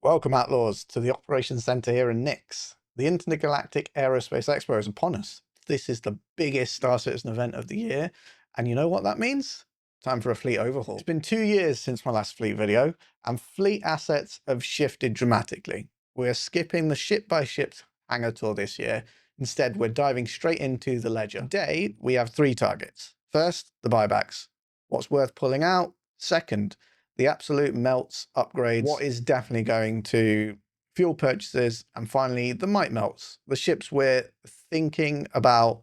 Welcome, Outlaws, to the Operations Centre here in Nix. The Intergalactic Aerospace Expo is upon us. This is the biggest Star Citizen event of the year, and you know what that means? Time for a fleet overhaul. It's been 2 years since my last fleet video, and fleet assets have shifted dramatically. We're skipping the ship-by-ship hangar tour this year. Instead, we're diving straight into the ledger. Today, we have 3 targets. First, the buybacks. What's worth pulling out? Second, the absolute melts, upgrades, what is definitely going to fuel purchases, and finally, the might melts, the ships we're thinking about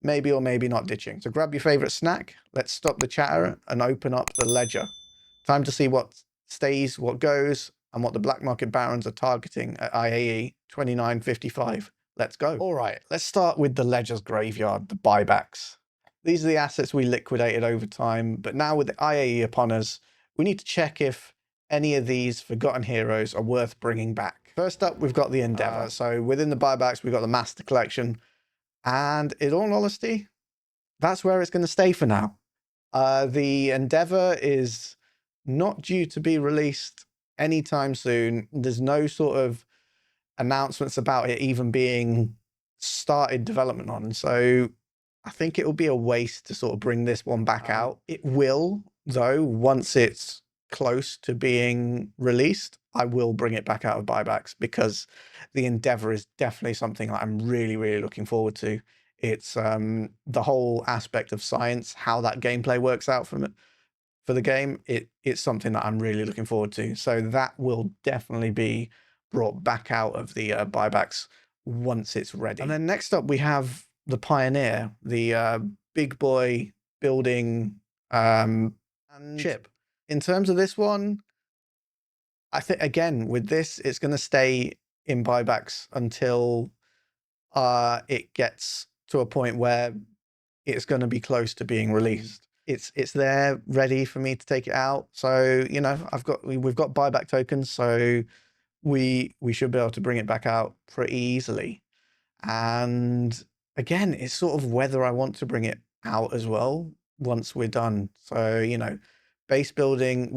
maybe or maybe not ditching. So grab your favorite snack, let's stop the chatter and open up the ledger. Time to see what stays, what goes, and what the black market barons are targeting at IAE 2955. Let's go. All right, let's start with the ledger's graveyard, the buybacks. These are the assets we liquidated over time, but now with the IAE upon us, we need to check if any of these forgotten heroes are worth bringing back. First up, we've got the Endeavour. So within the buybacks, we've got the Master Collection. And in all honesty, that's where it's going to stay for now. The Endeavour is not due to be released anytime soon. There's no sort of announcements about it even being started development on. So I think it will be a waste to sort of bring this one back out. It will, though, once it's close to being released, I will bring it back out of buybacks, because the Endeavour is definitely something that I'm really, really looking forward to. It's the whole aspect of science, how that gameplay works out for the game. It's something that I'm really looking forward to. So that will definitely be brought back out of the buybacks once it's ready. And then next up, we have the Pioneer, the big boy building and ship. In terms of this one, I think, again, with this, it's going to stay in buybacks until it gets to a point where it's going to be close to being released. It's there ready for me to take it out. So, you know, we've got buyback tokens, so we should be able to bring it back out pretty easily. And again, it's sort of whether I want to bring it out as well once we're done. So, you know, base building,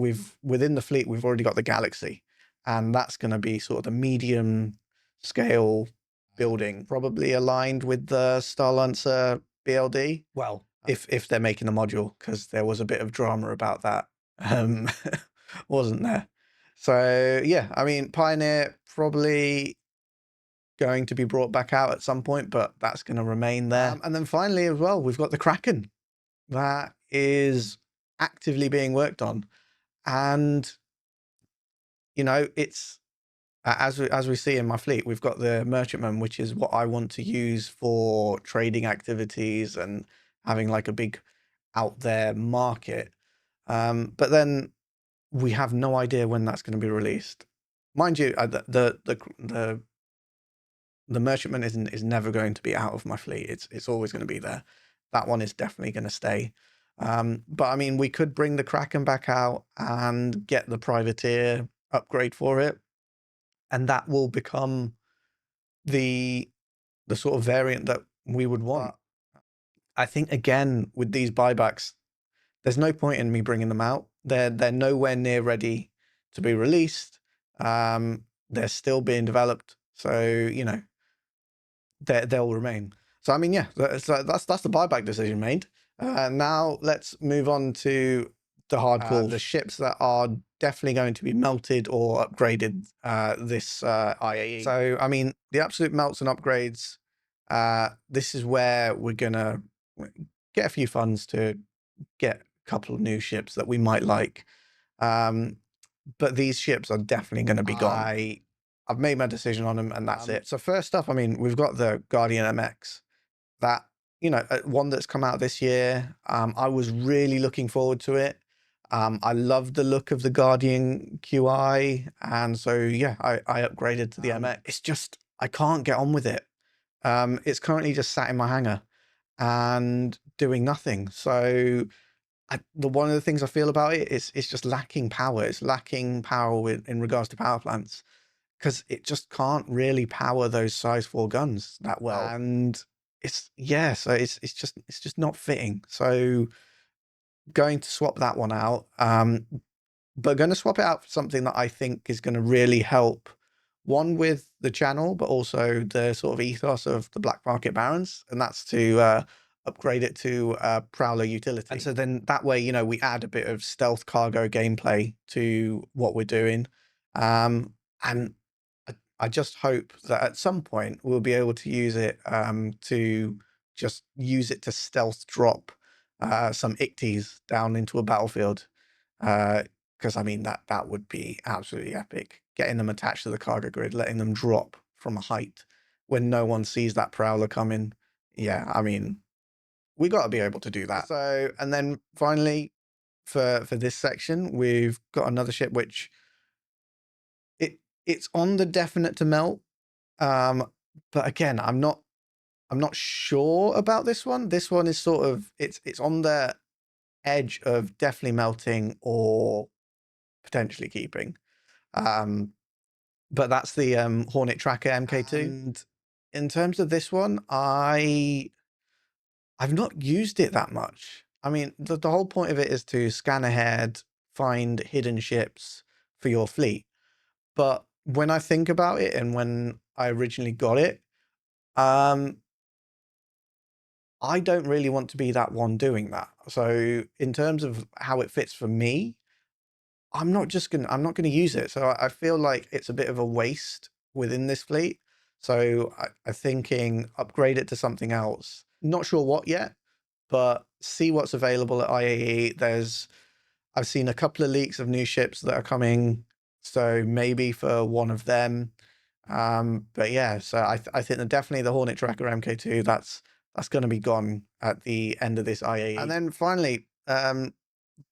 within the fleet, we've already got the Galaxy, and that's going to be sort of the medium scale building, probably aligned with the Star Lancer BLD. Well, if they're making a module, because there was a bit of drama about that, wasn't there? So yeah, I mean, Pioneer probably going to be brought back out at some point, but that's going to remain there. And then finally as well, we've got the Kraken that is actively being worked on. And, you know, it's, as we see in my fleet, we've got the Merchantman, which is what I want to use for trading activities and having like a big out there market. But then we have no idea when that's going to be released. Mind you, the Merchantman is never going to be out of my fleet. It's always going to be there. That one is definitely going to stay. But I mean, we could bring the Kraken back out and get the Privateer upgrade for it, and that will become the sort of variant that we would want. I think, again, with these buybacks, there's no point in me bringing them out. They're nowhere near ready to be released. They're still being developed, so you know, they'll remain. So I mean, yeah, that's the buyback decision made. Now let's move on to the hardcore, the ships that are definitely going to be melted or upgraded this IAE. So I mean, the absolute melts and upgrades. This is where we're gonna get a few funds to get a couple of new ships that we might like. But these ships are definitely going to be gone. I've made my decision on them, and that's it. So first up, I mean, we've got the Guardian MX. That, you know, one that's come out this year. I was really looking forward to it. I love the look of the Guardian QI, and so yeah, I upgraded to the MX. It's just, I can't get on with it. It's currently just sat in my hangar and doing nothing. So one of the things I feel about it is it's just lacking power. It's lacking power in regards to power plants, because it just can't really power those size 4 guns that well. And so it's just not fitting. So going to swap that one out. but going to swap it out for something that I think is going to really help, one with the channel, but also the sort of ethos of the Black Market Barons, and that's to upgrade it to Prowler utility. And so then that way, you know, we add a bit of stealth cargo gameplay to what we're doing. And I just hope that at some point we'll be able to use it to just use it to stealth drop some ICTs down into a battlefield. Because I mean, that would be absolutely epic. Getting them attached to the cargo grid, letting them drop from a height when no one sees that Prowler coming. Yeah, I mean, we got to be able to do that. So, and then finally, for this section, we've got another ship which it's on the definite to melt. But again, I'm not sure about this one. This one is sort of it's on the edge of definitely melting or potentially keeping. But that's the Hornet Tracker MK2. And in terms of this one, I've not used it that much. I mean, the whole point of it is to scan ahead, find hidden ships for your fleet. But when I think about it, and when I originally got it, I don't really want to be that one doing that. So in terms of how it fits for me, I'm not gonna use it. So I feel like it's a bit of a waste within this fleet. So I'm thinking upgrade it to something else. Not sure what yet, but see what's available at IAE. I've seen a couple of leaks of new ships that are coming, so maybe for one of them. But yeah, so I think that definitely the Hornet Tracker MK2, that's going to be gone at the end of this IAE. And then finally,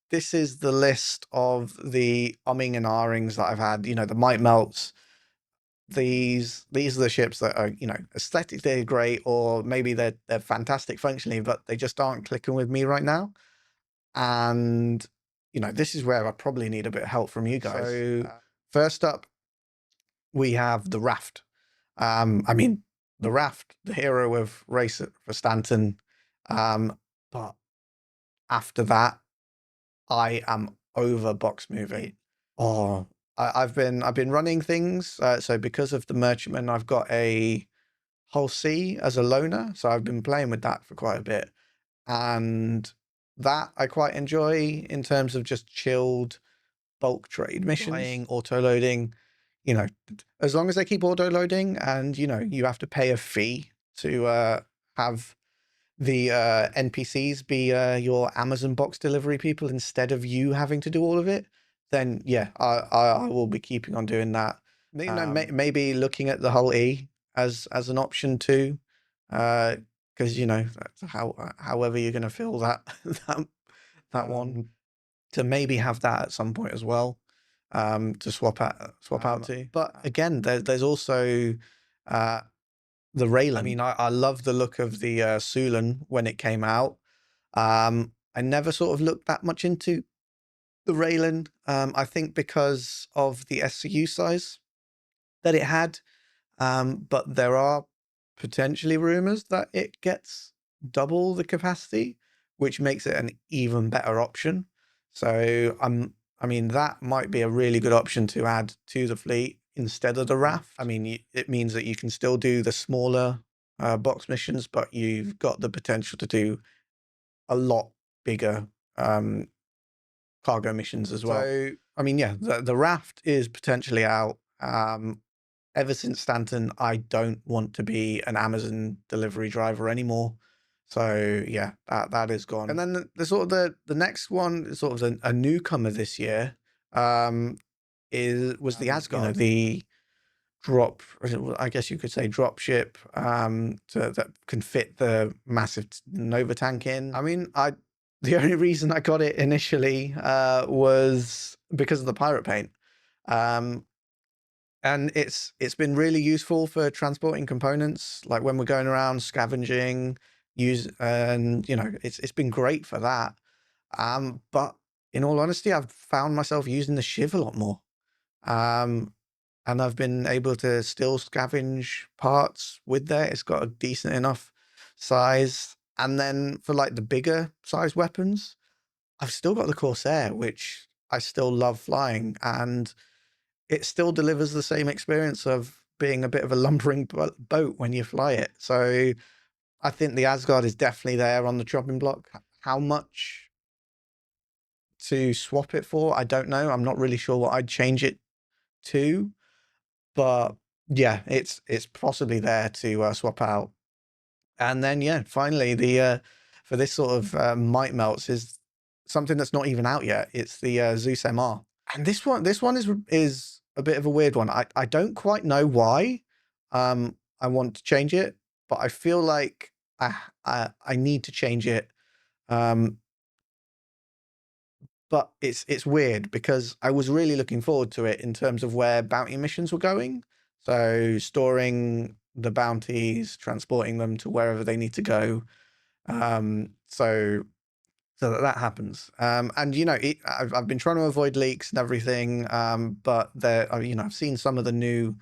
this is the list of the umming and ahhings that I've had. You know, the might melts. These are the ships that are, you know, aesthetically great, or maybe they're fantastic functionally, but they just aren't clicking with me right now. And you know, this is where I probably need a bit of help from you guys. So first up, we have the Raft. I mean, the Raft, the hero of race for Stanton. But after that, I am over box moving. Oh, I've been running things. So because of the Merchantman, I've got a Hull C as a loaner. So I've been playing with that for quite a bit. And that I quite enjoy in terms of just chilled bulk trade missions. Flying, auto loading, you know, as long as they keep auto loading, and you know, you have to pay a fee to have the NPCs be your Amazon box delivery people instead of you having to do all of it, then yeah, I will be keeping on doing that. You know, maybe looking at the Hull E as an option too, because you know, however you're going to fill that that one, to maybe have that at some point as well, to swap out to. But again, there's also the Raylan. I mean, I love the look of the Sulan when it came out. I never sort of looked that much into the Raylan. I think because of the SCU size that it had. But there are potentially rumors that it gets double the capacity, which makes it an even better option. So I mean, that might be a really good option to add to the fleet instead of the Raft. I mean, it means that you can still do the smaller box missions, but you've got the potential to do a lot bigger cargo missions as well. So, I mean, yeah, the Raft is potentially out. Ever since Stanton, I don't want to be an Amazon delivery driver anymore. So yeah, that is gone. And then the sort of the next one is sort of a newcomer this year. Was the Asgard, you know, the drop, I guess you could say drop ship, that can fit the massive Nova tank in. I mean, the only reason I got it initially was because of the pirate paint. And it's been really useful for transporting components, like when we're going around scavenging, and you know, it's been great for that. But in all honesty, I've found myself using the Shiv a lot more. And I've been able to still scavenge parts with that. It's got a decent enough size. And then for like the bigger size weapons, I've still got the Corsair, which I still love flying, and it still delivers the same experience of being a bit of a lumbering boat when you fly it. So I think the Asgard is definitely there on the chopping block. How much to swap it for, I don't know. I'm not really sure what I'd change it to, but yeah, it's possibly there to swap out. And then yeah, finally the for this sort of might melts is something that's not even out yet. It's the Zeus MR, and this one is a bit of a weird one. I don't quite know why I want to change it, but I feel like I need to change it. Um, but it's weird because I was really looking forward to it in terms of where bounty missions were going. So storing the bounties, transporting them to wherever they need to go. So that happens. And you know, I've been trying to avoid leaks and everything. But you know, I've seen some of the new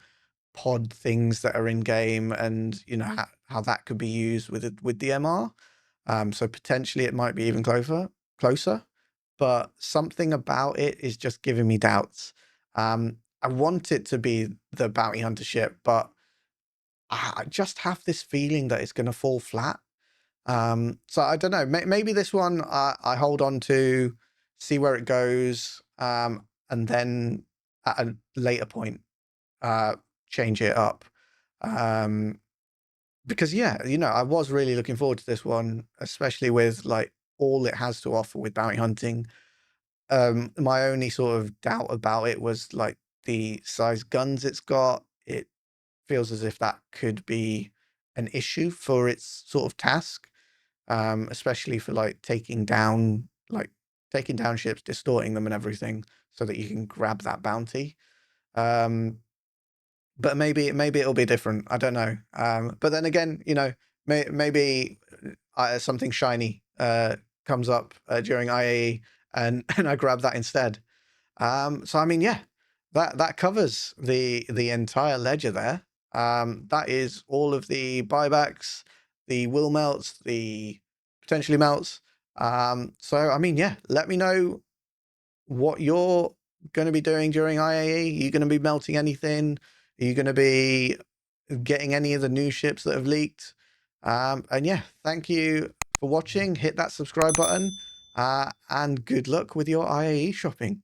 pod things that are in game, and you know how that could be used with the MR. So potentially it might be even closer. But something about it is just giving me doubts. I want it to be the bounty hunter ship, but I just have this feeling that it's going to fall flat. So I don't know. Maybe this one I hold on to, see where it goes, and then at a later point change it up. Because yeah, you know, I was really looking forward to this one, especially with like all it has to offer with bounty hunting. My only sort of doubt about it was like the size guns it's got. It feels as if that could be an issue for its sort of task, especially for like taking down ships, distorting them and everything so that you can grab that bounty. But maybe it'll be different. I don't know. But then again, you know, maybe something shiny comes up during IAE, and and I grab that instead. So I mean, yeah, that covers the entire ledger there. That is all of the buybacks, the will melts, the potentially melts. So I mean, yeah, let me know what you're going to be doing during IAE. Are you going to be melting anything? Are you going to be getting any of the new ships that have leaked? And yeah, thank you for watching. Hit that subscribe button, and good luck with your IAE shopping.